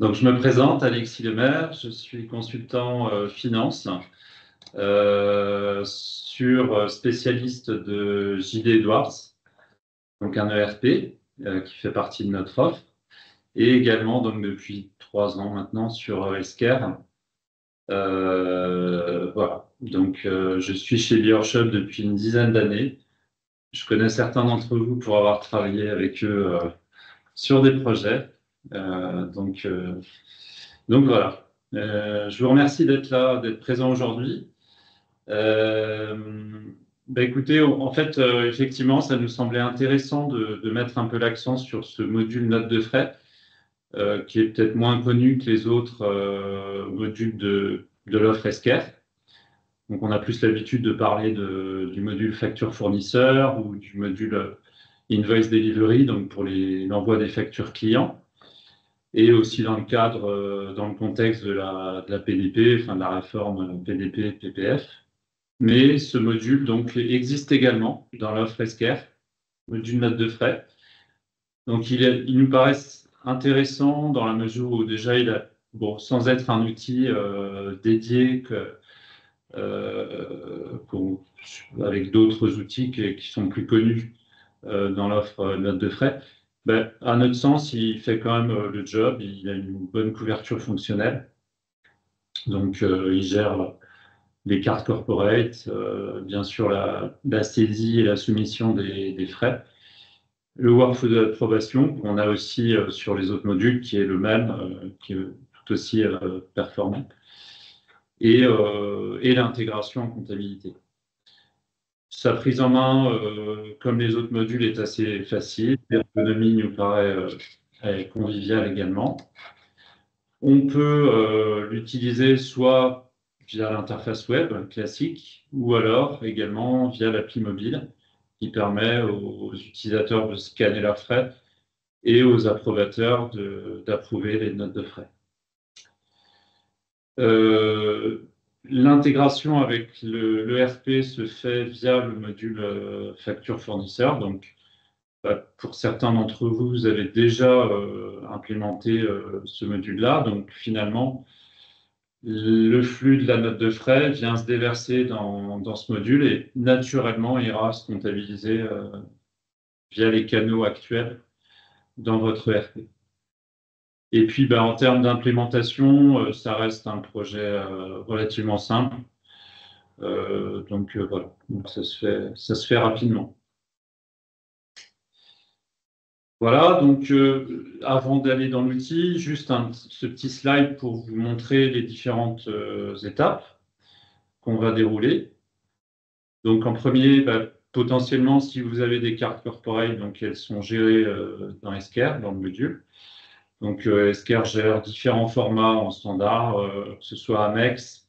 Donc, je me présente, Alexis Lemaire, je suis consultant finance, spécialiste de JD Edwards, donc un ERP qui fait partie de notre offre, et également donc depuis 3 ans maintenant sur Healthcare. Voilà. Donc, je suis chez BioShop depuis une dizaine d'années. Je connais certains d'entre vous pour avoir travaillé avec eux sur des projets. Donc voilà. Je vous remercie d'être là, d'être présent aujourd'hui. Euh, Écoutez, en fait, effectivement, ça nous semblait intéressant de mettre un peu l'accent sur ce module note de frais, qui est peut-être moins connu que les autres modules de l'offre Healthcare. Donc, on a plus l'habitude de parler du module facture fournisseur ou du module invoice delivery, donc pour l'envoi des factures clients. Et aussi dans le contexte de la PDP, enfin de la réforme PDP-PPF. Mais ce module donc existe également dans l'offre Healthcare, module note de frais. Donc il nous paraît intéressant dans la mesure où déjà sans être un outil dédié avec d'autres outils qui sont plus connus dans l'offre note de frais. À notre sens, il fait quand même le job, il a une bonne couverture fonctionnelle. Donc, il gère les cartes corporate, bien sûr la saisie et la soumission des frais. Le workflow d'approbation, qu'on a aussi sur les autres modules, qui est le même, qui est tout aussi performant. Et l'intégration en comptabilité. Sa prise en main, comme les autres modules, est assez facile. L'ergonomie nous paraît conviviale également. On peut l'utiliser soit via l'interface web classique ou alors également via l'appli mobile qui permet aux utilisateurs de scanner leurs frais et aux approbateurs d'approuver les notes de frais. L'intégration avec l'ERP se fait via le module facture fournisseur. Donc, pour certains d'entre vous, vous avez déjà implémenté ce module-là. Donc, finalement, le flux de la note de frais vient se déverser dans ce module et naturellement ira se comptabiliser via les canaux actuels dans votre ERP. Et puis, en termes d'implémentation, ça reste un projet relativement simple. Voilà, donc ça se fait rapidement. Voilà, donc avant d'aller dans l'outil, juste ce petit slide pour vous montrer les différentes étapes qu'on va dérouler. Donc en premier, potentiellement, si vous avez des cartes corporate, donc elles sont gérées dans Healthcare, dans le module. Donc Healthcare gère différents formats en standard, que ce soit Amex,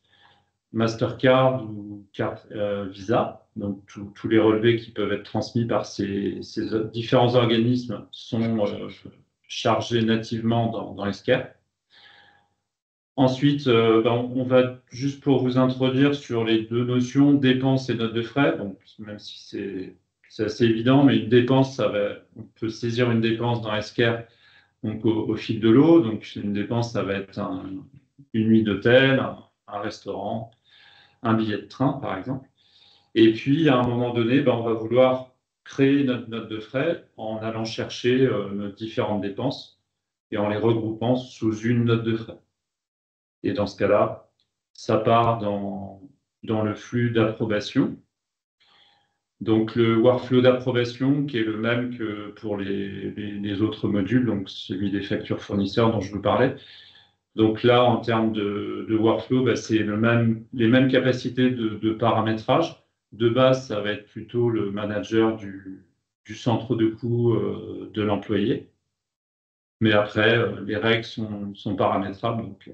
Mastercard ou carte Visa. Donc tous les relevés qui peuvent être transmis par ces différents organismes sont chargés nativement dans Healthcare. Ensuite, on va juste pour vous introduire sur les deux notions, dépenses et notes de frais. Donc, même si c'est assez évident, mais une dépense, on peut saisir une dépense dans Healthcare donc au fil de l'eau. Donc, une dépense, ça va être une nuit d'hôtel, un restaurant, un billet de train, par exemple. Et puis, à un moment donné, on va vouloir créer notre note de frais en allant chercher nos différentes dépenses et en les regroupant sous une note de frais. Et dans ce cas-là, ça part dans le flux d'approbation. Donc, le workflow d'approbation qui est le même que pour les autres modules, donc celui des factures fournisseurs dont je vous parlais. Donc là, en termes de workflow, c'est les mêmes capacités de paramétrage. De base, ça va être plutôt le manager du centre de coût de l'employé. Mais après, les règles sont paramétrables, donc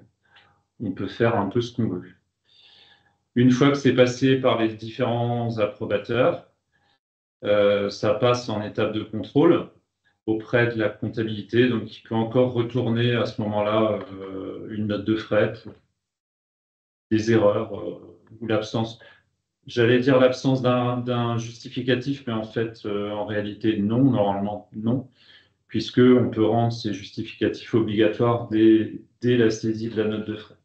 on peut faire un peu ce qu'on veut. Une fois que c'est passé par les différents approbateurs, ça passe en étape de contrôle auprès de la comptabilité, donc il peut encore retourner à ce moment-là une note de frais pour des erreurs ou l'absence. J'allais dire l'absence d'un justificatif, mais en fait, en réalité, non, normalement, non. puisqu'on peut rendre ces justificatifs obligatoires dès la saisie de la note de frais.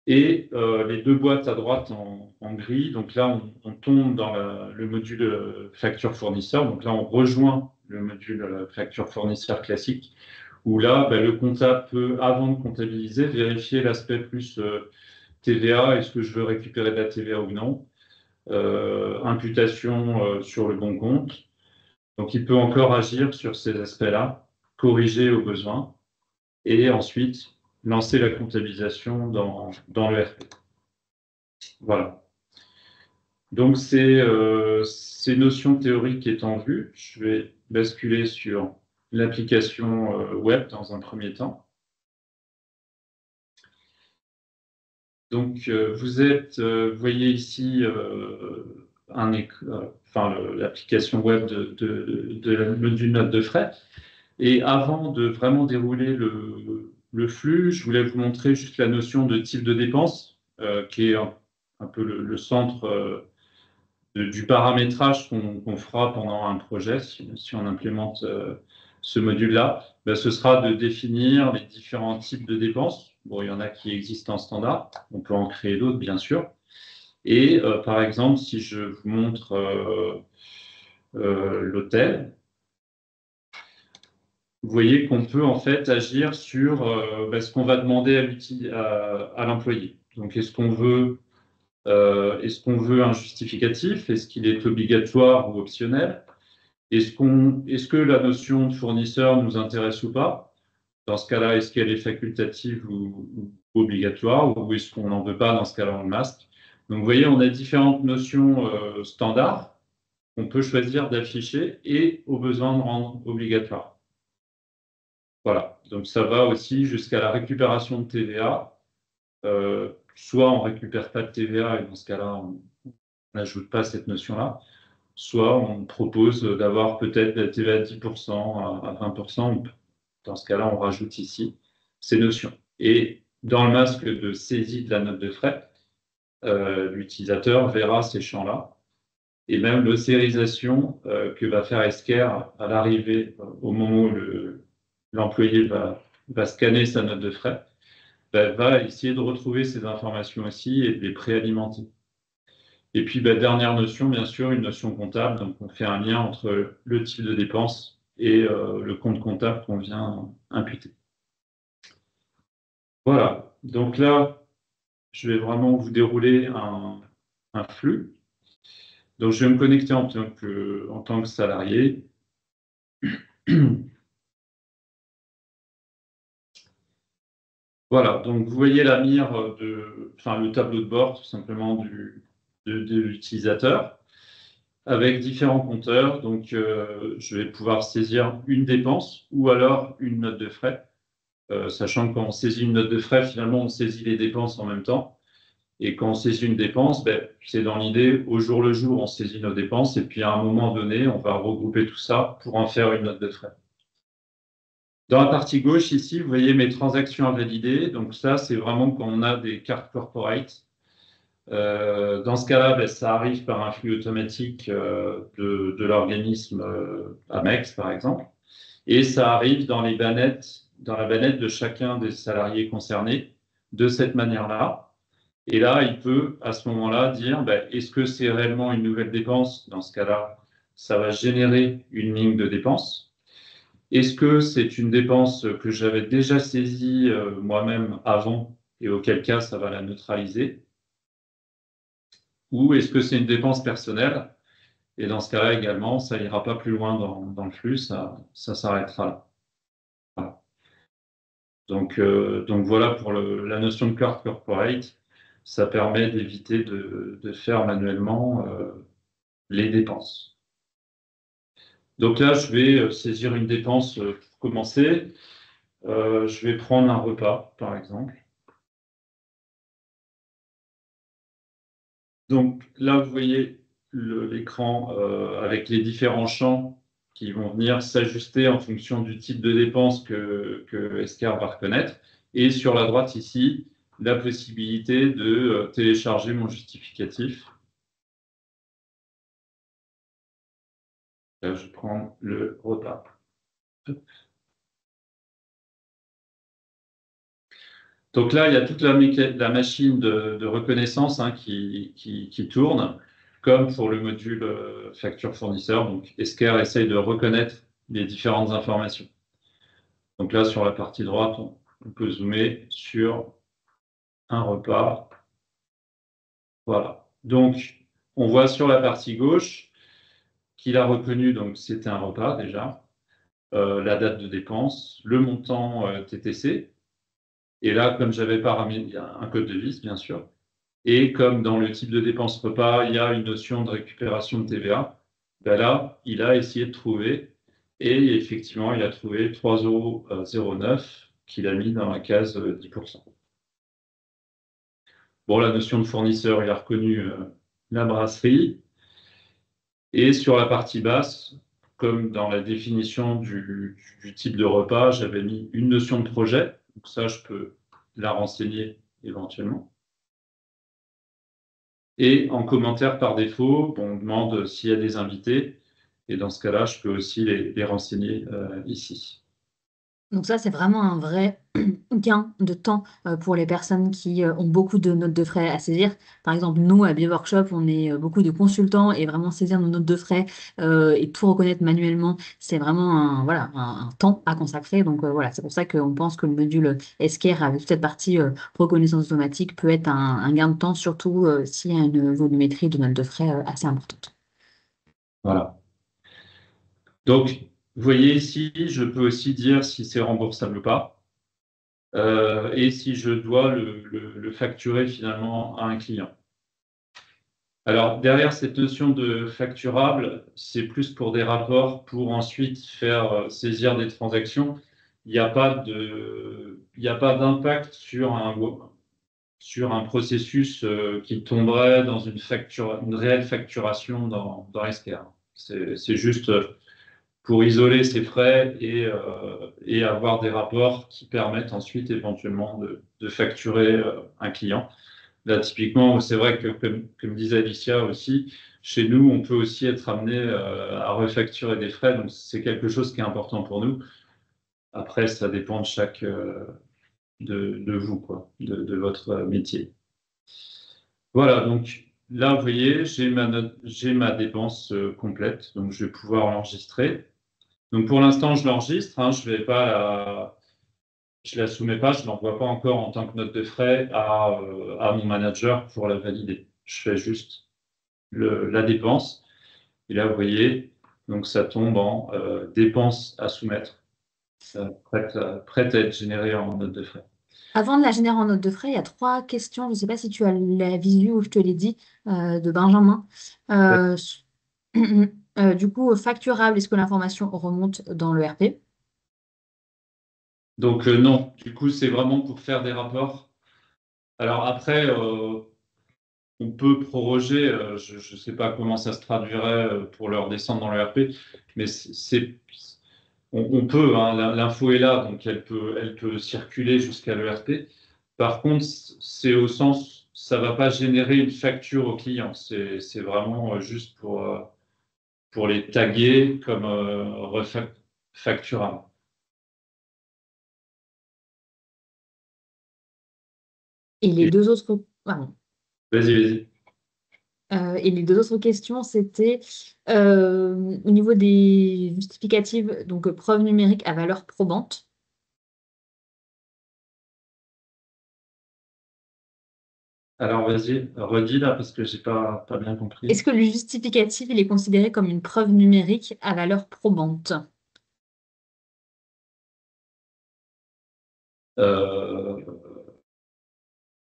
Et les deux boîtes à droite en gris, donc là, on tombe dans le module facture fournisseur. Donc là, on rejoint le module facture fournisseur classique, où là, le comptable peut, avant de comptabiliser, vérifier l'aspect plus TVA, est-ce que je veux récupérer de la TVA ou non, imputation sur le bon compte. Donc, il peut encore agir sur ces aspects-là, corriger au besoin, et ensuite lancer la comptabilisation dans le RP. Voilà. Donc, ces notions théoriques étant vues, je vais basculer sur l'application web dans un premier temps. Donc, vous voyez ici l'application web de la module note de frais. Et avant de vraiment dérouler le flux, je voulais vous montrer juste la notion de type de dépense, qui est un peu le centre du paramétrage qu'on fera pendant un projet, si on implémente ce module-là. Ce sera de définir les différents types de dépenses. Bon, il y en a qui existent en standard, on peut en créer d'autres, bien sûr. Et par exemple, si je vous montre l'hôtel, vous voyez qu'on peut en fait agir sur ce qu'on va demander à l'employé. Donc, est-ce qu'on veut un justificatif? Est-ce qu'il est obligatoire ou optionnel? Est-ce que la notion de fournisseur nous intéresse ou pas? Dans ce cas-là, est-ce qu'elle est facultative ou obligatoire? Ou est-ce qu'on n'en veut pas? Dans ce cas-là, on le masque. Donc, vous voyez, on a différentes notions standards qu'on peut choisir d'afficher et au besoin de rendre obligatoires. Voilà, donc ça va aussi jusqu'à la récupération de TVA. Soit on ne récupère pas de TVA et dans ce cas-là, on n'ajoute pas cette notion-là. Soit on propose d'avoir peut-être de la TVA à 10%, à 20%. Dans ce cas-là, on rajoute ici ces notions. Et dans le masque de saisie de la note de frais, l'utilisateur verra ces champs-là. Et même l'autorisation que va faire Esker à l'arrivée, au moment où l'employé va scanner sa note de frais, va essayer de retrouver ces informations aussi et de les préalimenter. Et puis, dernière notion, bien sûr, une notion comptable. Donc, on fait un lien entre le type de dépense et le compte comptable qu'on vient imputer. Voilà. Donc là, je vais vraiment vous dérouler un flux. Donc, je vais me connecter en tant que salarié. Voilà, donc vous voyez la mire le tableau de bord tout simplement de l'utilisateur avec différents compteurs. Donc, je vais pouvoir saisir une dépense ou alors une note de frais, sachant que quand on saisit une note de frais, finalement, on saisit les dépenses en même temps. Et quand on saisit une dépense, c'est dans l'idée, au jour le jour, on saisit nos dépenses et puis à un moment donné, on va regrouper tout ça pour en faire une note de frais. Dans la partie gauche, ici, vous voyez mes transactions à valider. Donc ça, c'est vraiment quand on a des cartes corporate. Dans ce cas-là, ça arrive par un flux automatique de l'organisme Amex, par exemple. Et ça arrive dans la bannette de chacun des salariés concernés de cette manière-là. Et là, il peut, à ce moment-là, dire, est-ce que c'est réellement une nouvelle dépense? Dans ce cas-là, ça va générer une ligne de dépense. Est-ce que c'est une dépense que j'avais déjà saisie moi-même avant et auquel cas ça va la neutraliser? Ou est-ce que c'est une dépense personnelle? Et dans ce cas-là également, ça n'ira pas plus loin dans le flux, ça s'arrêtera là. Voilà. Donc voilà pour la notion de carte corporate, ça permet d'éviter de faire manuellement les dépenses. Donc là, je vais saisir une dépense pour commencer. Je vais prendre un repas, par exemple. Donc là, vous voyez l'écran avec les différents champs qui vont venir s'ajuster en fonction du type de dépense que Esker va reconnaître. Et sur la droite ici, la possibilité de télécharger mon justificatif. Là, je prends le repas. Donc là, il y a toute la machine de reconnaissance hein, qui tourne, comme pour le module facture fournisseur. Donc Esker essaye de reconnaître les différentes informations. Donc là, sur la partie droite, on peut zoomer sur un repas. Voilà. Donc, on voit sur la partie gauche qu'il a reconnu, donc c'était un repas déjà, la date de dépense, le montant TTC. Et là, comme j'avais pas ramené, il y a un code de vis, bien sûr. Et comme dans le type de dépense repas, il y a une notion de récupération de TVA, ben là, il a essayé de trouver. Et effectivement, il a trouvé 3,09 € qu'il a mis dans la case 10%. Bon, la notion de fournisseur, il a reconnu la brasserie. Et sur la partie basse, comme dans la définition du type de repas, j'avais mis une notion de projet. Donc ça, je peux la renseigner éventuellement. Et en commentaire par défaut, on demande s'il y a des invités. Et dans ce cas-là, je peux aussi les renseigner ici. Donc ça, c'est vraiment un vrai gain de temps pour les personnes qui ont beaucoup de notes de frais à saisir. Par exemple, nous, à BioWorkshop, on est beaucoup de consultants et vraiment saisir nos notes de frais et tout reconnaître manuellement, c'est vraiment voilà, un temps à consacrer. Donc voilà, c'est pour ça qu'on pense que le module Esker avec toute cette partie reconnaissance automatique peut être un gain de temps, surtout s'il y a une volumétrie de notes de frais assez importante. Voilà. Donc, vous voyez ici, je peux aussi dire si c'est remboursable ou pas. Et si je dois le facturer finalement à un client. Alors, derrière cette notion de facturable, c'est plus pour des rapports, pour ensuite faire saisir des transactions. Il n'y a pas d'impact sur un processus qui tomberait dans une réelle facturation dans SKR. C'est juste pour isoler ces frais et avoir des rapports qui permettent ensuite éventuellement de facturer un client. Là, typiquement, c'est vrai que, comme disait Alicia aussi, chez nous, on peut aussi être amené à refacturer des frais. Donc, c'est quelque chose qui est important pour nous. Après, ça dépend de de vous, quoi, de votre métier. Voilà, donc là, vous voyez, j'ai ma dépense complète. Donc, je vais pouvoir l'enregistrer. Donc, pour l'instant, je l'enregistre. Hein, je la soumets pas, je l'envoie pas encore en tant que note de frais à mon manager pour la valider. Je fais juste la dépense. Et là, vous voyez, donc ça tombe en dépense à soumettre, prête à être générée en note de frais. Avant de la générer en note de frais, il y a trois questions. Je ne sais pas si tu as la visu ou je te l'ai dit, de Benjamin. Euh, du coup, facturable, est-ce que l'information remonte dans le RP? Donc non, du coup, c'est vraiment pour faire des rapports. Alors après, on peut proroger, je ne sais pas comment ça se traduirait pour leur descendre dans le RP, mais on peut, hein, l'info est là, donc elle peut circuler jusqu'à l'ERP. Par contre, c'est au sens, ça ne va pas générer une facture au client. C'est vraiment juste pour les taguer comme facturables. Et les Et deux autres, pardon. vas-y, vas-y. Et les deux autres questions, c'était au niveau des justificatives, donc preuve numérique à valeur probante. Alors vas-y, redis là parce que j'ai pas bien compris. Est-ce que le justificatif, il est considéré comme une preuve numérique à valeur probante? Euh,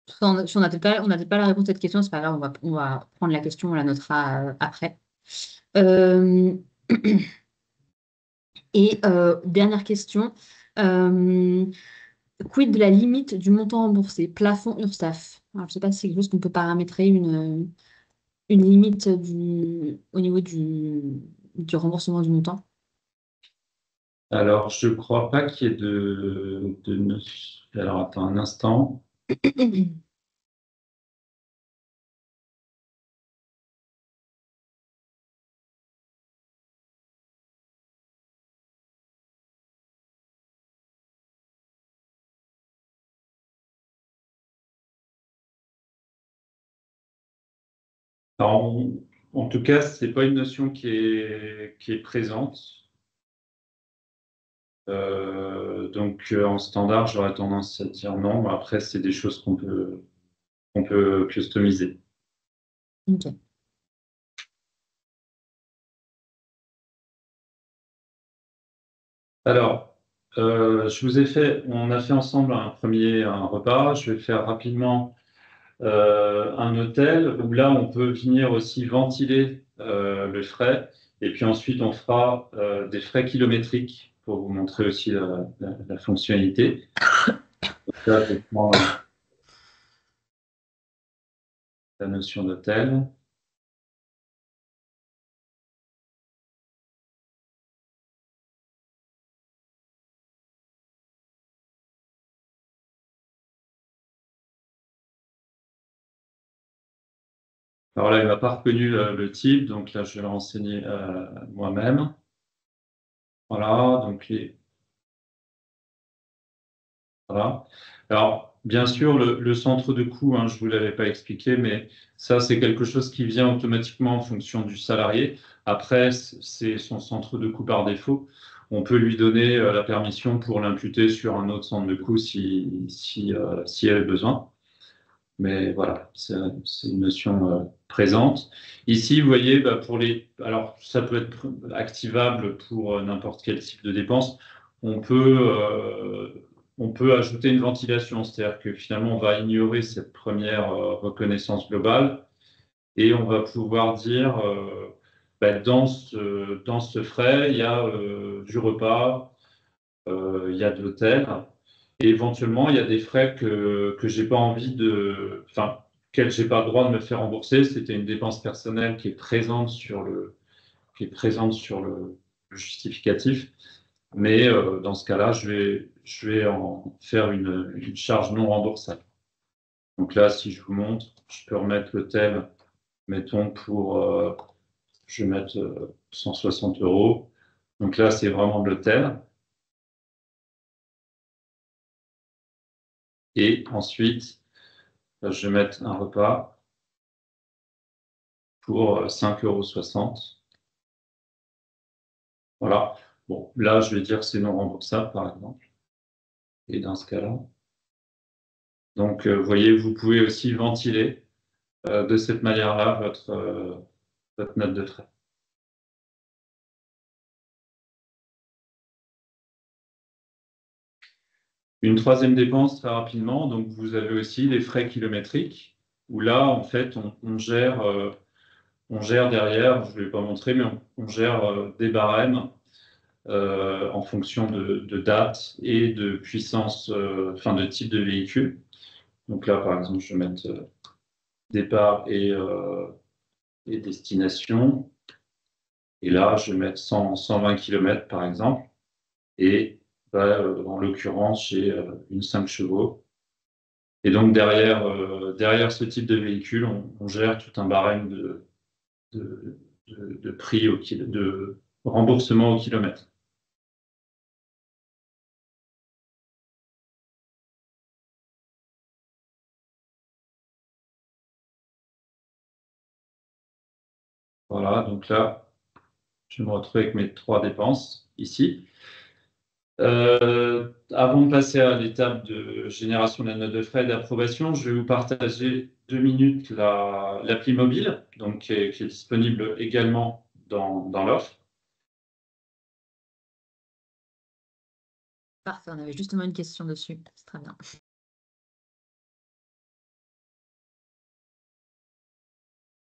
Si on n'a peut-être pas la réponse à cette question, c'est pas grave, on va prendre la question, on la notera après. Euh, Et dernière question, euh, quid de la limite du montant remboursé, plafond URSSAF? Alors, je ne sais pas si c'est quelque chose qu'on peut paramétrer une limite au niveau du remboursement du montant. alors, je crois pas qu'il y ait alors, attends un instant. Alors, en tout cas, c'est pas une notion qui est présente. En standard, j'aurais tendance à dire non. Après, c'est des choses qu'on peut customiser. Ok. Alors, on a fait ensemble un repas. Je vais faire rapidement un hôtel où là, on peut venir aussi ventiler le frais. Et puis ensuite, on fera des frais kilométriques pour vous montrer aussi la fonctionnalité. Là, je prends la notion d'hôtel. Alors là, il m'a pas reconnu le type, donc là, je vais le renseigner moi-même. Voilà, voilà. Alors, bien sûr, le centre de coût, hein, je vous l'avais pas expliqué, mais ça, c'est quelque chose qui vient automatiquement en fonction du salarié. Après, c'est son centre de coût par défaut. On peut lui donner la permission pour l'imputer sur un autre centre de coût si elle a besoin. Mais voilà, c'est une notion présente. Ici, vous voyez, bah, alors ça peut être activable pour n'importe quel type de dépense. On peut, euh, on peut ajouter une ventilation, c'est-à-dire que finalement, on va ignorer cette première reconnaissance globale et on va pouvoir dire, bah, dans ce frais, il y a du repas, il y a de l'hôtel. Et éventuellement, il y a des frais que j'ai pas envie enfin, auxquels j'ai pas le droit de me faire rembourser. C'était une dépense personnelle qui est présente qui est présente sur le justificatif. Mais dans ce cas-là, je vais en faire une charge non remboursable. Donc là, si je vous montre, je peux remettre l'hôtel, mettons je vais mettre 160 euros. Donc là, c'est vraiment de l'hôtel. Et ensuite, je vais mettre un repas pour 5,60 €. Voilà. Bon, là, je vais dire que c'est non remboursable, par exemple. Et dans ce cas-là. Donc, vous voyez, vous pouvez aussi ventiler de cette manière-là votre note de frais. Une troisième dépense, très rapidement. Donc, vous avez aussi les frais kilométriques, où là, en fait, on gère derrière, je ne vais pas montrer, mais on gère des barèmes en fonction de date et de puissance, enfin de type de véhicule. Donc là, par exemple, je vais mettre départ et destination. Et là, je vais mettre 120 km, par exemple. Et bah, en l'occurrence, j'ai une 5 chevaux. Et donc, derrière ce type de véhicule, on gère tout un barème de, de prix de remboursement au kilomètre. Voilà, donc là, je me retrouve avec mes trois dépenses ici. Avant de passer à l'étape de génération de la note de frais et d'approbation, je vais vous partager 2 minutes l'appli mobile, donc qui est disponible également dans l'offre. Parfait, on avait justement une question dessus. C'est très bien.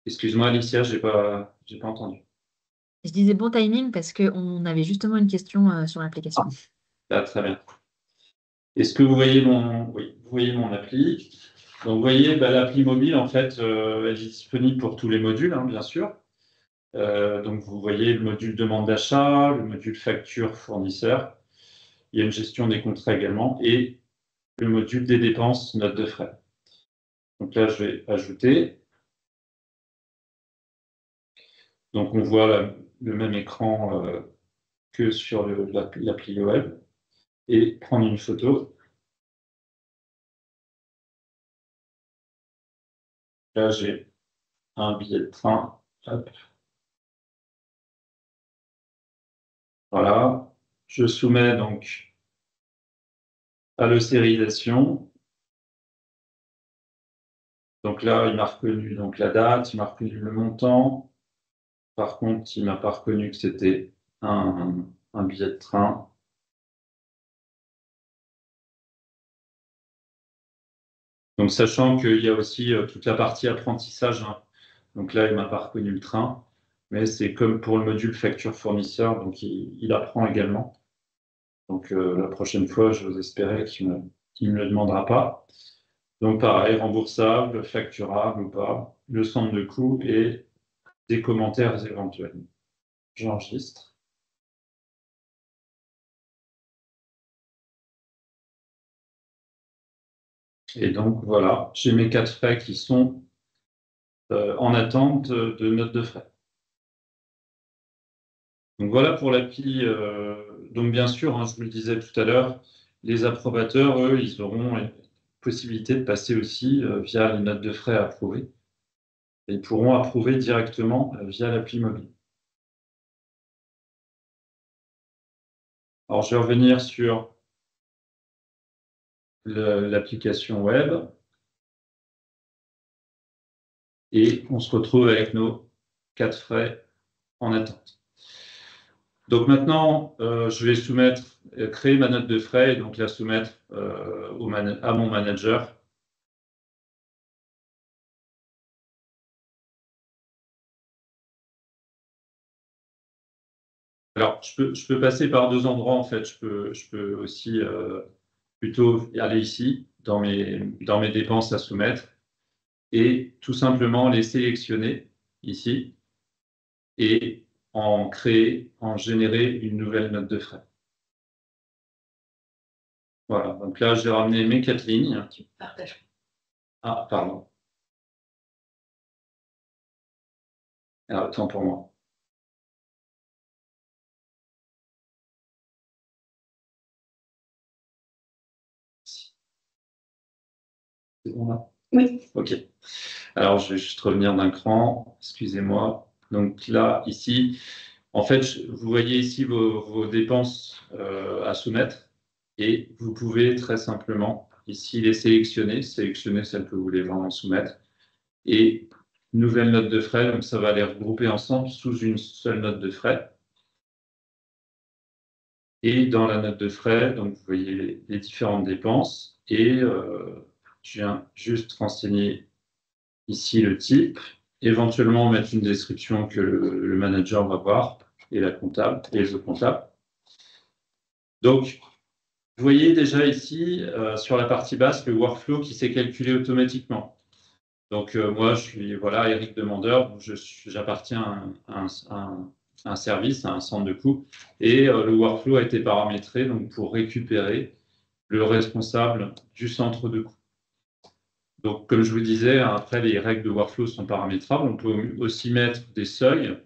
Excuse-moi, Alicia, j'ai pas entendu. Je disais bon timing parce qu'on avait justement une question sur l'application. Ah, très bien. Est-ce que vous voyez oui, vous voyez mon appli? Donc, vous voyez, bah, l'appli mobile, en fait, elle est disponible pour tous les modules, hein, bien sûr. Donc, vous voyez le module demande d'achat, le module facture fournisseur. Il y a une gestion des contrats également et le module des dépenses, notes de frais. Donc là, je vais ajouter. Donc, on voit le même écran que sur l'appli web et prendre une photo. Là, j'ai un billet de train. Hop. Voilà. Je soumets donc à l'ostérisation. Donc là, il m'a reconnu donc la date, il m'a reconnu le montant. Par contre, il m'a pas reconnu que c'était un billet de train. Donc, sachant qu'il y a aussi toute la partie apprentissage, hein. Donc là, il m'a pas reconnu le train, mais c'est comme pour le module facture fournisseur, donc il apprend également. Donc la prochaine fois, j'ose espérer qu'il me le demandera pas. Donc pareil, remboursable, facturable ou pas, le centre de coût et des commentaires éventuels. J'enregistre. Et donc voilà, j'ai mes 4 frais qui sont en attente de notes de frais. Donc voilà pour l'appli. Donc bien sûr, hein, je vous le disais tout à l'heure, les approbateurs, eux, ils auront la possibilité de passer aussi via les notes de frais approuvées. Et ils pourront approuver directement via l'appli mobile. Alors je vais revenir sur l'application web et on se retrouve avec nos 4 frais en attente. Donc maintenant, je vais créer ma note de frais et donc la soumettre à mon manager. Alors, je peux passer par 2 endroits en fait. Je peux aussi plutôt aller ici dans mes dépenses à soumettre et tout simplement les sélectionner ici et en générer une nouvelle note de frais. Voilà, donc là, j'ai ramené mes 4 lignes. Tu partages. Ah, pardon. Alors, autant pour moi. C'est bon là? Oui. OK. Alors, je vais juste revenir d'un cran. Excusez-moi. Donc là, ici, en fait, vous voyez ici vos dépenses à soumettre et vous pouvez très simplement ici les sélectionner celles que vous voulez vraiment soumettre et nouvelle note de frais. Donc, ça va les regrouper ensemble sous une seule note de frais. Et dans la note de frais, donc vous voyez les différentes dépenses et je viens juste renseigner ici le type, éventuellement mettre une description que le manager va voir et la comptable et le comptable. Donc, vous voyez déjà ici sur la partie basse le workflow qui s'est calculé automatiquement. Donc moi, je suis voilà Eric Demandeur, j'appartiens à un service, à un centre de coût, et le workflow a été paramétré donc pour récupérer le responsable du centre de coût. Donc, comme je vous disais, après, les règles de workflow sont paramétrables. On peut aussi mettre des seuils.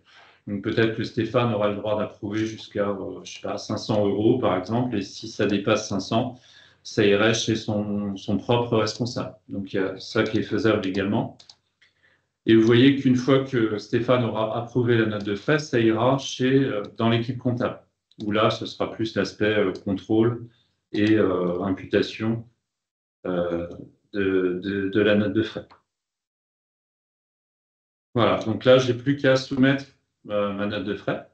Donc, peut-être que Stéphane aura le droit d'approuver jusqu'à, je sais pas, 500 euros, par exemple. Et si ça dépasse 500, ça irait chez son propre responsable. Donc, il y a ça qui est faisable également. Et vous voyez qu'une fois que Stéphane aura approuvé la note de frais, ça ira dans l'équipe comptable, où là, ce sera plus l'aspect contrôle et imputation euh, de la note de frais. Voilà, donc là, j'ai plus qu'à soumettre ma note de frais.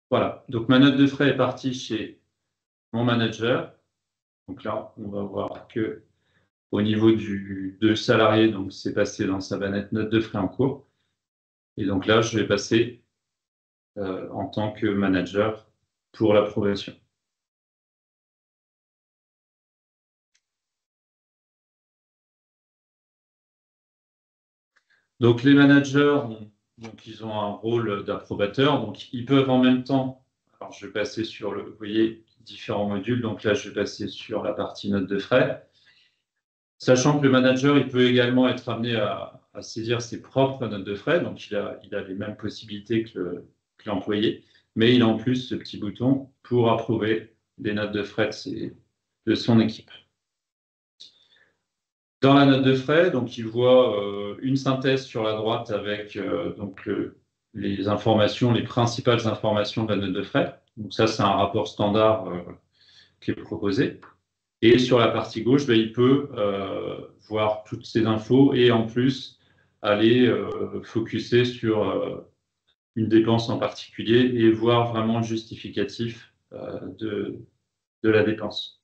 Voilà, donc ma note de frais est partie chez mon manager. Donc là, on va voir que au niveau de salarié, donc c'est passé dans sa banette note de frais en cours. Et donc là, je vais passer en tant que manager pour l'approbation. Donc les managers, donc ils ont un rôle d'approbateur, donc ils peuvent en même temps, alors je vais passer sur vous voyez, différents modules, donc là je vais passer sur la partie note de frais, sachant que le manager, il peut également être amené à saisir ses propres notes de frais, donc il a les mêmes possibilités que l'employé, mais il a en plus ce petit bouton pour approuver les notes de frais de son équipe. Dans la note de frais, donc il voit une synthèse sur la droite avec les informations, les principales informations de la note de frais. Donc ça, c'est un rapport standard qui est proposé. Et sur la partie gauche, ben, il peut voir toutes ces infos et en plus aller focuser sur une dépense en particulier et voir vraiment le justificatif de la dépense.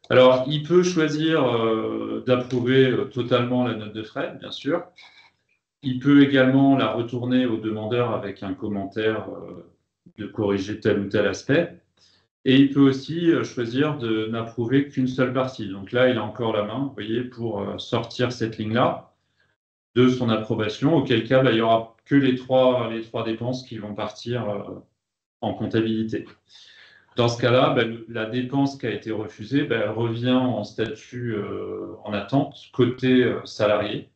Alors, il peut choisir d'approuver totalement la note de frais, bien sûr. Il peut également la retourner au demandeur avec un commentaire de corriger tel ou tel aspect. Et il peut aussi choisir de n'approuver qu'une seule partie. Donc là, il a encore la main, vous voyez, pour sortir cette ligne-là de son approbation, auquel cas, bah, il n'y aura que les trois dépenses qui vont partir en comptabilité. Dans ce cas-là, bah, la dépense qui a été refusée, bah, elle revient en statut en attente côté salarié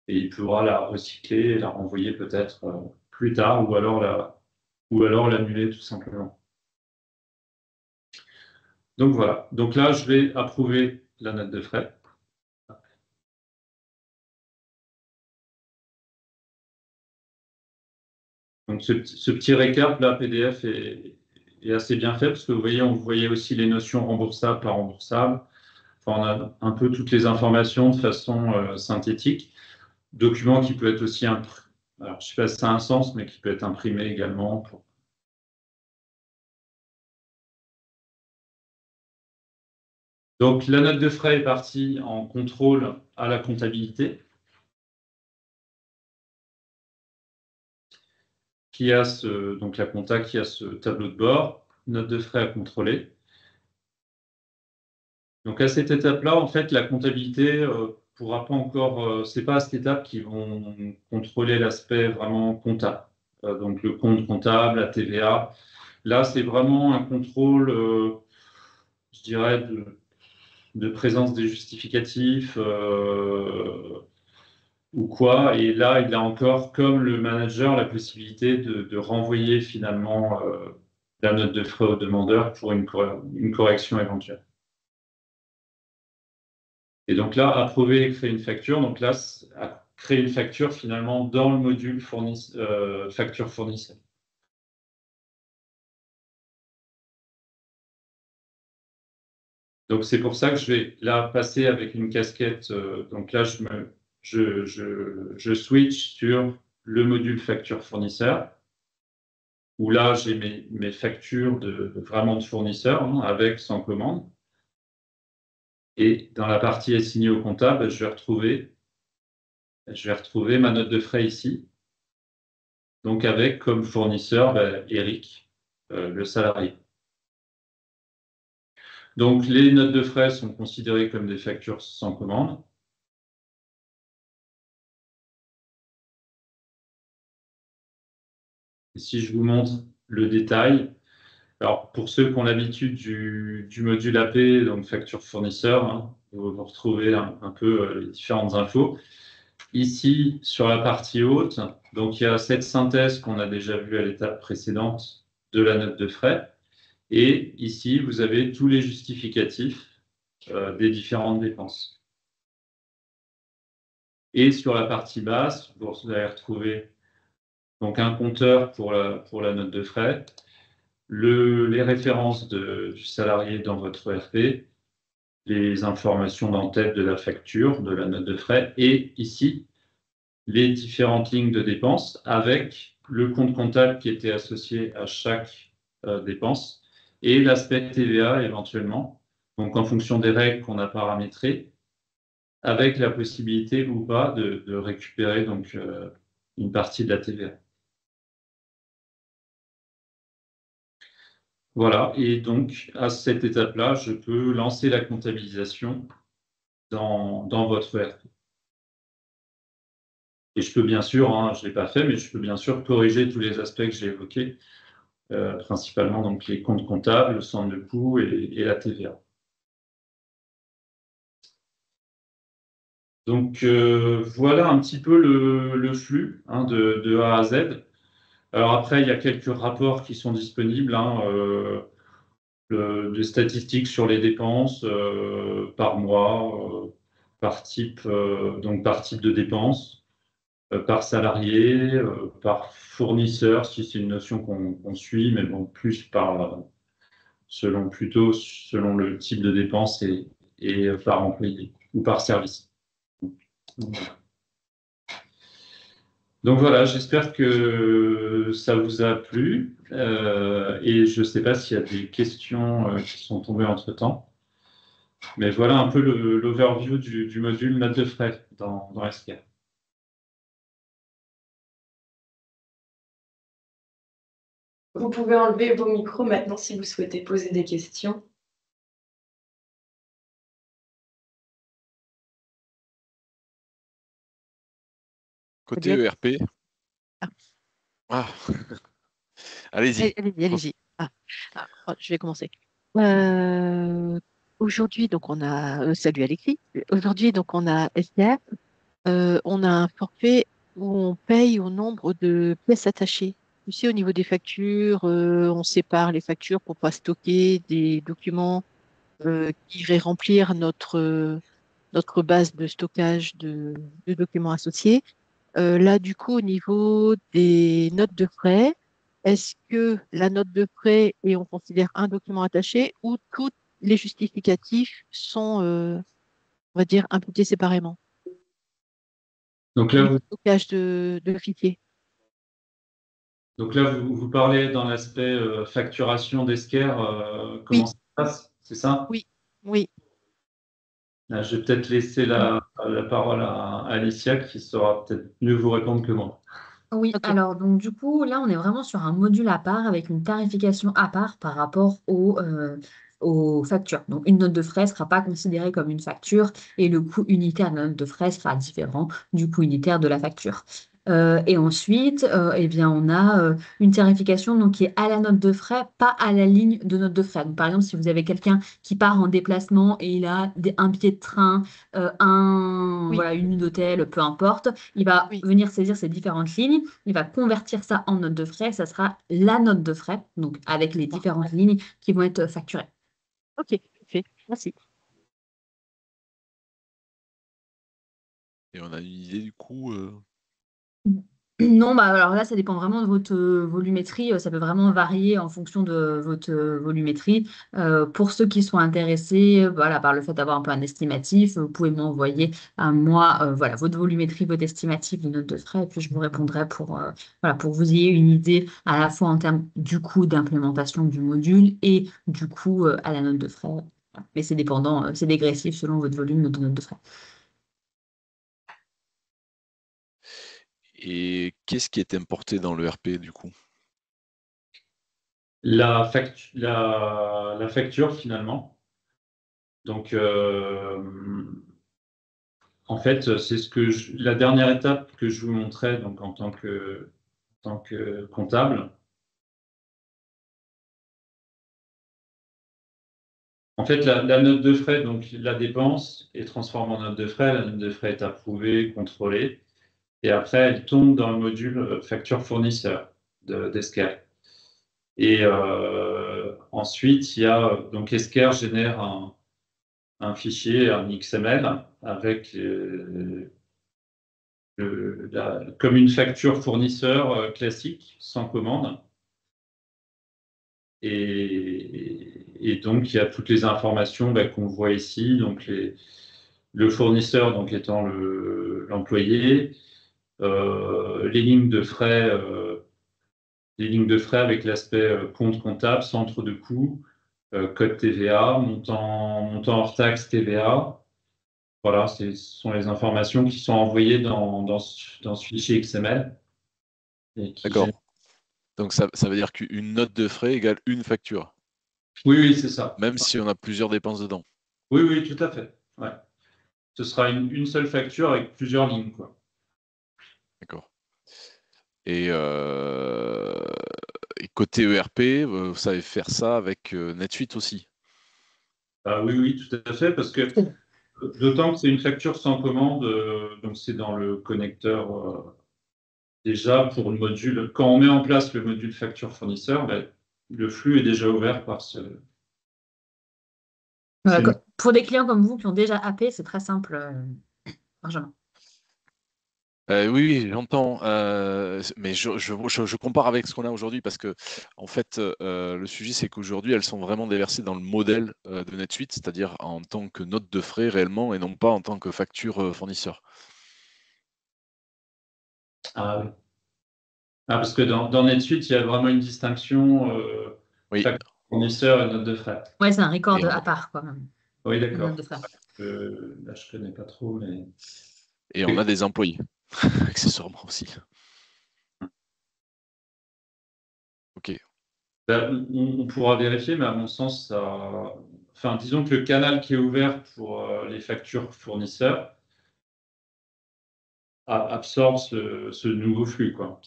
et il pourra la recycler et la renvoyer peut-être plus tard ou alors l'annuler tout simplement. Donc voilà. Donc là, je vais approuver la note de frais. Donc ce petit récap là, PDF est assez bien fait parce que vous voyez aussi les notions remboursables, pas remboursables. Enfin, on a un peu toutes les informations de façon synthétique. Document qui peut être aussi imprimé. Alors, je ne sais pas si ça a un sens, mais qui peut être imprimé également. Donc, la note de frais est partie en contrôle à la comptabilité, donc la compta qui a ce tableau de bord, note de frais à contrôler. Donc, à cette étape-là, en fait, la comptabilité pourra pas encore, c'est pas à cette étape qu'ils vont contrôler l'aspect vraiment comptable. Donc, le compte comptable, la TVA. Là, c'est vraiment un contrôle, je dirais, de présence des justificatifs ou quoi. Et là, il a encore, comme le manager, la possibilité de renvoyer finalement la note de frais au demandeur pour une correction éventuelle. Et donc là, approuver et créer une facture. Donc là, créer une facture finalement dans le module facture fournisseur. Donc c'est pour ça que je vais là passer avec une casquette. Donc là, je switch sur le module facture fournisseur, où là, j'ai mes factures vraiment de fournisseurs, hein, avec sans commande. Et dans la partie assignée au comptable, je vais retrouver ma note de frais ici. Donc avec comme fournisseur Eric, le salarié. Donc les notes de frais sont considérées comme des factures sans commande. Et si je vous montre le détail, alors pour ceux qui ont l'habitude du module AP, donc facture fournisseur, hein, vous retrouvez un peu les différentes infos. Ici, sur la partie haute, donc il y a cette synthèse qu'on a déjà vue à l'étape précédente de la note de frais. Et ici, vous avez tous les justificatifs des différentes dépenses. Et sur la partie basse, vous allez retrouver donc un compteur pour la note de frais, les références du salarié dans votre ERP, les informations d'en-tête de la facture, de la note de frais, et ici, les différentes lignes de dépenses avec le compte comptable qui était associé à chaque dépense et l'aspect TVA éventuellement, donc en fonction des règles qu'on a paramétrées, avec la possibilité ou pas de récupérer donc une partie de la TVA. Voilà, et donc à cette étape-là, je peux lancer la comptabilisation dans votre ERP. Et je peux bien sûr, hein, je ne l'ai pas fait, mais je peux bien sûr corriger tous les aspects que j'ai évoqués, principalement donc les comptes comptables, le centre de coûts et la TVA. Donc voilà un petit peu le flux, hein, de A à Z. Alors après, il y a quelques rapports qui sont disponibles, hein, des statistiques sur les dépenses par mois, donc par type de dépenses, par salarié, par fournisseur, si c'est une notion qu'on suit, mais bon, plus plutôt selon le type de dépense et par employé ou par service. Donc voilà, j'espère que ça vous a plu et je ne sais pas s'il y a des questions qui sont tombées entre-temps, mais voilà un peu l'overview du module notes de frais dans SQL. Vous pouvez enlever vos micros maintenant si vous souhaitez poser des questions. Côté ERP. Ah. Allez-y. Allez-y. Je vais commencer. Aujourd'hui, donc on a salut Alexis. Aujourd'hui, donc on a SDR. On a un forfait où on paye au nombre de pièces attachées. Tu sais, au niveau des factures, on sépare les factures pour pas stocker des documents qui iraient remplir notre base de stockage de documents associés. Là, du coup, au niveau des notes de frais, est-ce que la note de frais et on considère un document attaché ou tous les justificatifs sont, on va dire, imputés séparément? Donc là, Stockage de fichiers. vous parlez dans l'aspect facturation d'Esquerre, comment ça se passe, c'est ça? Oui. Là, je vais peut-être laisser la parole à Alicia qui saura peut-être mieux vous répondre que moi. Oui, Ok. alors donc du coup, là, on est vraiment sur un module à part avec une tarification à part par rapport aux factures. Donc, une note de frais ne sera pas considérée comme une facture et le coût unitaire de la note de frais sera différent du coût unitaire de la facture. Et ensuite, eh bien, on a une tarification donc, qui est à la note de frais, pas à la ligne de note de frais. Donc, par exemple, si vous avez quelqu'un qui part en déplacement et il a un billet de train, Oui. voilà, une nuit d'hôtel, peu importe, il va Oui. venir saisir ces différentes lignes, il va convertir ça en note de frais, ça sera la note de frais, donc avec les différentes lignes qui vont être facturées. Ok, fait. Merci. Et on a une idée du coup. Non, bah alors là, ça dépend vraiment de votre volumétrie. Ça peut vraiment varier en fonction de votre volumétrie. Pour ceux qui sont intéressés, voilà, par le fait d'avoir un peu un estimatif, vous pouvez m'envoyer à moi, voilà, votre volumétrie, votre estimatif, une note de frais, et puis je vous répondrai voilà, pour que vous ayez une idée à la fois en termes du coût d'implémentation du module et du coût à la note de frais. Voilà. Mais c'est dépendant, c'est dégressif selon votre volume de note de frais. Et qu'est-ce qui est importé dans le RP du coup? La facture finalement. Donc, en fait, c'est la dernière étape que je vous montrais donc, en tant que comptable. En fait, la note de frais, donc la dépense est transformée en note de frais. La note de frais est approuvée, contrôlée. Et après, elle tombe dans le module facture fournisseur d'Esquerre. Et ensuite, il y a donc Esquerre génère un fichier, un XML, avec comme une facture fournisseur classique, sans commande. Et donc, il y a toutes les informations qu'on voit ici. Donc, le fournisseur donc, étant l'employé, les lignes de frais avec l'aspect compte comptable, centre de coût, code TVA, montant hors taxe TVA. Voilà, ce sont les informations qui sont envoyées dans ce fichier XML. D'accord. Donc ça veut dire qu'une note de frais égale une facture. Oui, c'est ça. Même si on a plusieurs dépenses dedans. Oui, tout à fait. Ouais. Ce sera une seule facture avec plusieurs lignes, quoi. D'accord. Et côté ERP, vous savez faire ça avec NetSuite aussi. Oui, tout à fait, parce que d'autant que c'est une facture sans commande, donc c'est dans le connecteur déjà, pour le module, quand on met en place le module facture fournisseur, ben, le flux est déjà ouvert par ce. Voilà, c'est- pour des clients comme vous qui ont déjà happé, c'est très simple, Benjamin. Oui, j'entends, mais je compare avec ce qu'on a aujourd'hui parce que, en fait, le sujet, c'est qu'aujourd'hui, elles sont vraiment déversées dans le modèle de NetSuite, c'est-à-dire en tant que note de frais réellement et non pas en tant que facture fournisseur. Ah oui. Ah, parce que dans NetSuite, il y a vraiment une distinction Oui, facture fournisseur et note de frais. Ouais, c'est un record et à part, quoi, même. Oui, Une note d'accord. de frais. Là, je connais pas trop, mais. on a des employés, accessoirement aussi. Ok. Ben, on pourra vérifier, mais à mon sens, ça. Enfin, disons que le canal qui est ouvert pour les factures fournisseurs absorbe ce nouveau flux, quoi.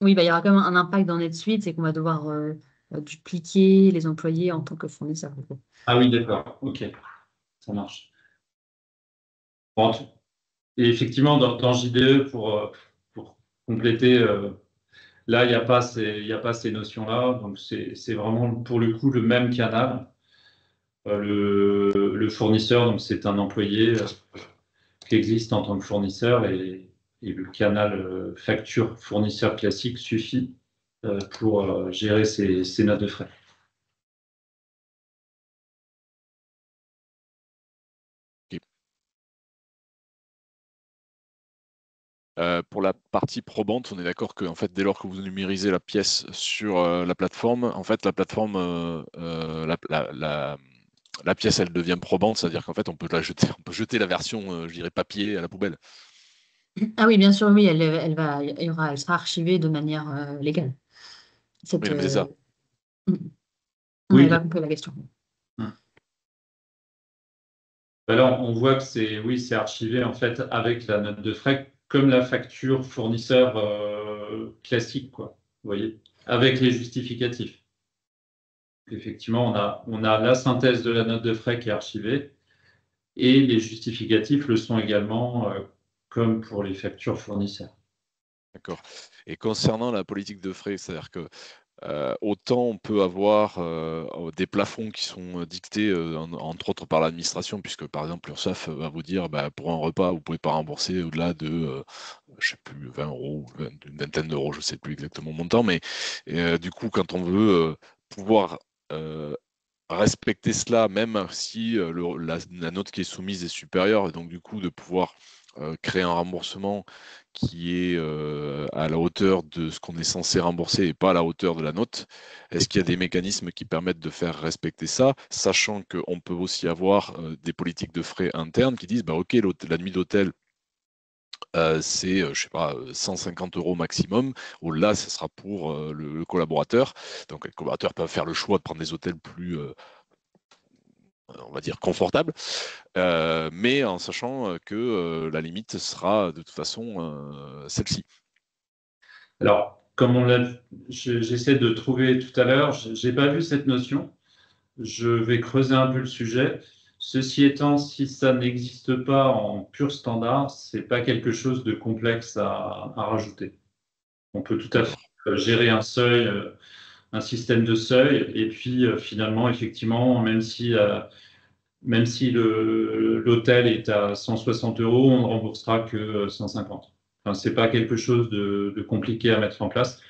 Oui, bah, il y aura quand même un impact dans NetSuite, c'est qu'on va devoir dupliquer les employés en tant que fournisseur. Ah oui, d'accord. Ok, ça marche. Bon, et effectivement, dans JDE, pour compléter, là, il y a pas ces notions-là. Donc, c'est vraiment pour le coup le même canal. Le fournisseur, donc c'est un employé qui existe en tant que fournisseur et le canal facture fournisseur classique suffit pour gérer ces notes de frais. Ok. Pour la partie probante, on est d'accord que en fait, dès lors que vous numérisez la pièce sur la plateforme, en fait, la plateforme, la pièce, elle devient probante, c'est-à-dire qu'en fait, on peut la jeter, on peut jeter la version, je dirais, papier à la poubelle. Ah oui, bien sûr, oui, elle sera archivée de manière légale. Oui, non, mais c'est ça. Mm, on Oui, n'avait bien. pas compris la question. Hum. Ben là, on voit que oui, c'est archivé en fait avec la note de frais comme la facture fournisseur classique, quoi. Vous voyez, avec les justificatifs. Effectivement, on a la synthèse de la note de frais qui est archivée et les justificatifs le sont également, comme pour les factures fournisseurs. D'accord. Et concernant la politique de frais, c'est-à-dire que autant on peut avoir des plafonds qui sont dictés, entre autres par l'administration, puisque par exemple l'URSSAF va vous dire bah, pour un repas, vous ne pouvez pas rembourser au-delà de, je sais plus, 20 euros, une vingtaine d'euros, je ne sais plus exactement le montant, mais du coup, quand on veut pouvoir respecter cela, même si la note qui est soumise est supérieure, et donc du coup de pouvoir créer un remboursement qui est à la hauteur de ce qu'on est censé rembourser et pas à la hauteur de la note. Est-ce qu'il y a des mécanismes qui permettent de faire respecter ça, sachant qu'on peut aussi avoir des politiques de frais internes qui disent, bah, OK, la nuit d'hôtel, c'est, je sais pas, 150 euros maximum. Au-delà, ce sera pour le collaborateur. Donc, les collaborateurs peuvent faire le choix de prendre des hôtels plus, on va dire, confortables, mais en sachant que la limite sera de toute façon celle-ci. Alors, j'essaie de trouver tout à l'heure, j'ai pas vu cette notion. Je vais creuser un peu le sujet. Ceci étant, si ça n'existe pas en pur standard, c'est pas quelque chose de complexe à rajouter. On peut tout à fait D'accord. gérer un seuil, un système de seuil, et puis finalement, effectivement, même si l'hôtel est à 160 euros, on ne remboursera que 150. Enfin, c'est pas quelque chose de compliqué à mettre en place,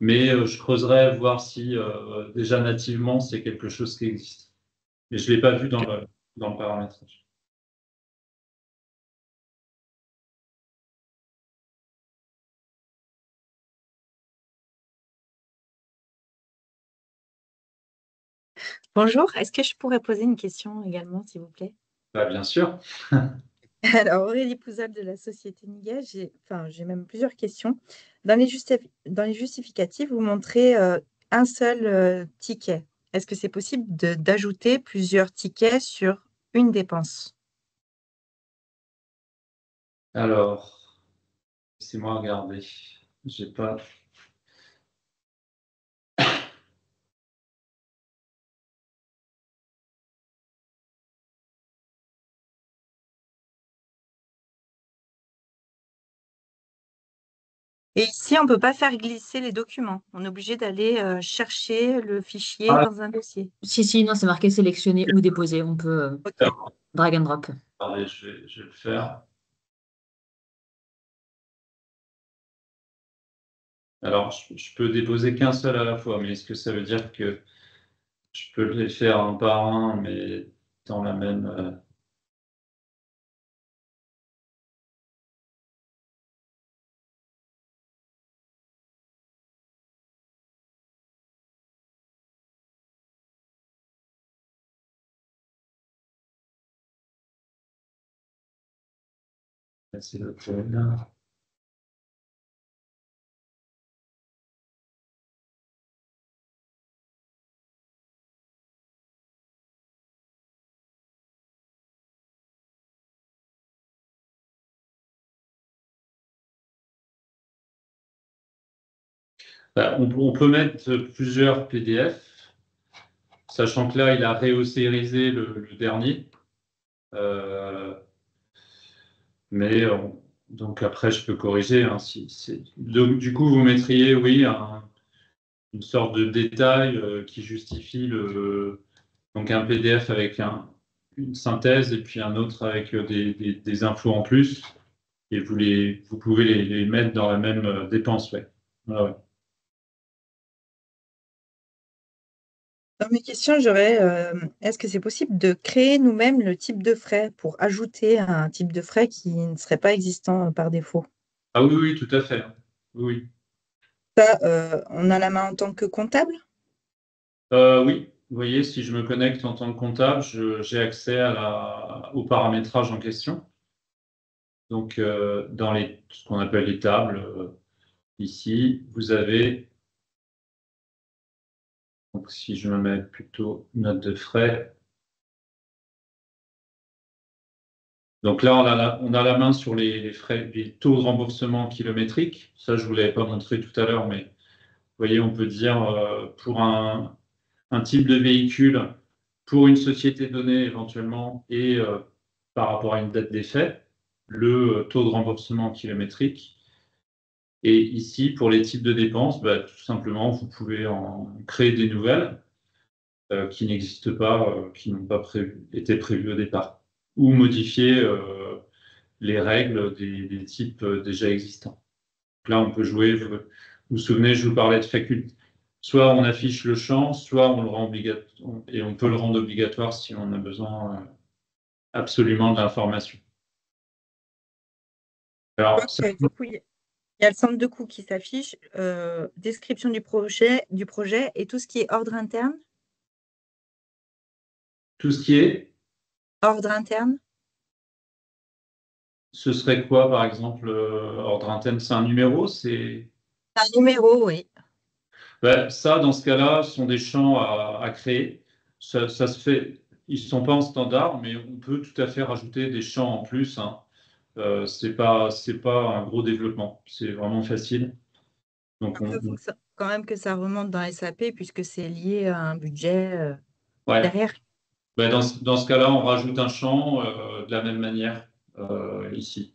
mais je creuserai voir si déjà nativement c'est quelque chose qui existe. Mais je l'ai pas vu Ok. dans le paramétrage. Bonjour, est-ce que je pourrais poser une question également, s'il vous plaît? Bah, bien sûr. Alors, Aurélie Pouzal de la société Niga, j'ai même plusieurs questions. Dans les justificatifs, vous montrez un seul ticket. Est-ce que c'est possible d'ajouter plusieurs tickets sur une dépense? Alors, laissez-moi regarder. J'ai pas. Et ici, on ne peut pas faire glisser les documents. On est obligé d'aller chercher le fichier Ah, dans un dossier. Si, non, c'est marqué sélectionner ou déposer. On peut OK. drag and drop. attendez, je vais le faire. Alors, je peux déposer qu'un seul à la fois, mais est-ce que ça veut dire que je peux les faire un par un, mais dans la même... c'est le code. On peut mettre plusieurs PDF, sachant que là, il a réossérisé le dernier. Mais donc après, je peux corriger. Hein, donc, du coup, vous mettriez, oui, une sorte de détail qui justifie donc un PDF avec une synthèse et puis un autre avec des infos en plus. Et vous pouvez les mettre dans la même dépense. Ouais. Voilà, ouais. Dans mes questions, j'aurais, est-ce que c'est possible de créer nous-mêmes le type de frais pour ajouter un type de frais qui ne serait pas existant par défaut? Ah oui, oui, tout à fait. Oui. Ça, on a la main en tant que comptable? Oui, vous voyez, si je me connecte en tant que comptable, j'ai accès au paramétrage en question. Donc, dans ce qu'on appelle les tables, ici, vous avez, donc si je me mets plutôt note de frais, donc là, on a la main sur les frais, les taux de remboursement kilométriques. Ça, je ne vous l'avais pas montré tout à l'heure, mais vous voyez, on peut dire pour un type de véhicule, pour une société donnée éventuellement, et par rapport à une date d'effet, le taux de remboursement kilométrique. Et ici, pour les types de dépenses, bah, tout simplement, vous pouvez en créer des nouvelles qui n'existent pas, qui n'ont pas été prévues au départ, ou modifier les règles des types déjà existants. Donc là, on peut jouer, vous vous souvenez, je vous parlais de faculté. Soit on affiche le champ, soit on le rend obligatoire, et on peut le rendre obligatoire si on a besoin absolument de l'information. Alors, ça, Du coup, il y a le centre de coût qui s'affiche, description du projet et tout ce qui est ordre interne. tout ce qui est, Ordre interne. ce serait quoi, par exemple, ordre interne, c'est un numéro, c'est... Un numéro, oui. Ben, ça, dans ce cas-là, ce sont des champs à créer. Ça se fait, ils ne sont pas en standard, mais on peut tout à fait rajouter des champs en plus. Hein. C'est pas un gros développement, c'est vraiment facile. Donc, Il faut quand même que ça remonte dans SAP puisque c'est lié à un budget ouais. derrière. Ben, dans ce cas-là, on rajoute un champ de la même manière ici,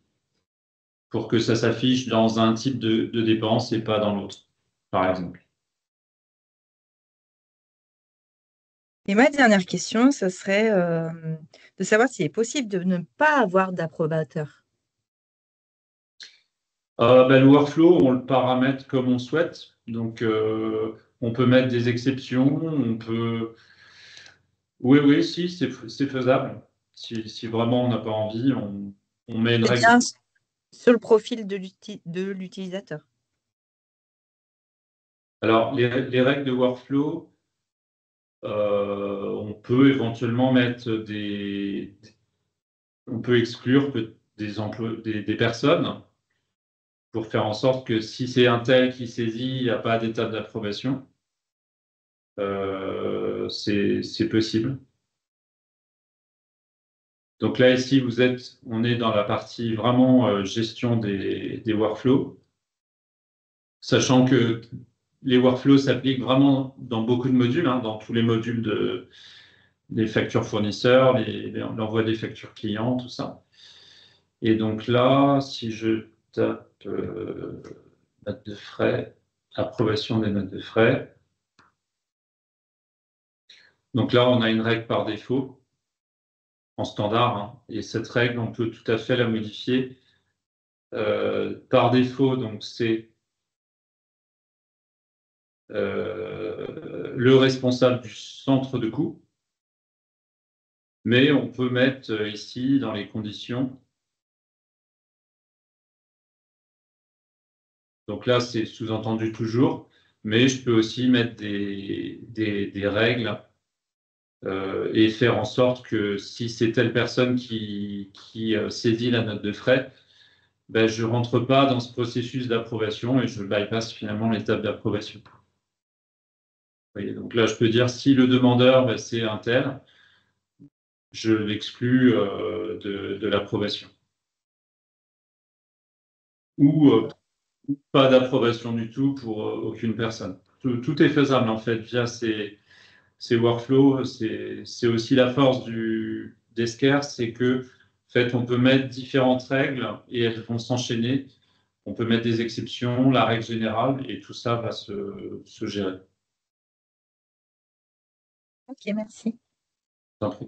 pour que ça s'affiche dans un type de dépense et pas dans l'autre, par exemple. Et ma dernière question, ce serait de savoir s'il est possible de ne pas avoir d'approbateur. Ben, le workflow, on le paramètre comme on souhaite. Donc, on peut mettre des exceptions, on peut... Oui, oui, si, c'est faisable. Si vraiment on n'a pas envie, on met une C'est règle. bien sur le profil de l'utilisateur. Alors, les règles de workflow, on peut éventuellement mettre on peut exclure des personnes pour faire en sorte que si c'est un tel qui saisit, il n'y a pas d'étape d'approbation. C'est possible. Donc là, ici, on est dans la partie vraiment gestion des workflows, sachant que les workflows s'appliquent vraiment dans beaucoup de modules, hein, dans tous les modules des factures fournisseurs, l'envoi des factures clients, tout ça. Et donc là, si je tape Notes de frais, approbation des notes de frais. Donc là, on a une règle par défaut en standard, hein, et cette règle, on peut tout à fait la modifier. Par défaut, donc c'est le responsable du centre de coût, mais on peut mettre ici dans les conditions. Donc là, c'est sous-entendu toujours, mais je peux aussi mettre des règles et faire en sorte que si c'est telle personne qui saisit la note de frais, ben, je ne rentre pas dans ce processus d'approbation et je bypass finalement l'étape d'approbation. Donc là, je peux dire si le demandeur, ben, c'est un tel, je l'exclus de l'approbation. Ou pas d'approbation du tout pour aucune personne. Tout est faisable en fait via ces workflows. C'est aussi la force d'Esker, c'est que en fait, on peut mettre différentes règles et elles vont s'enchaîner. On peut mettre des exceptions, la règle générale, et tout ça va se gérer. Ok, merci. Tant pis.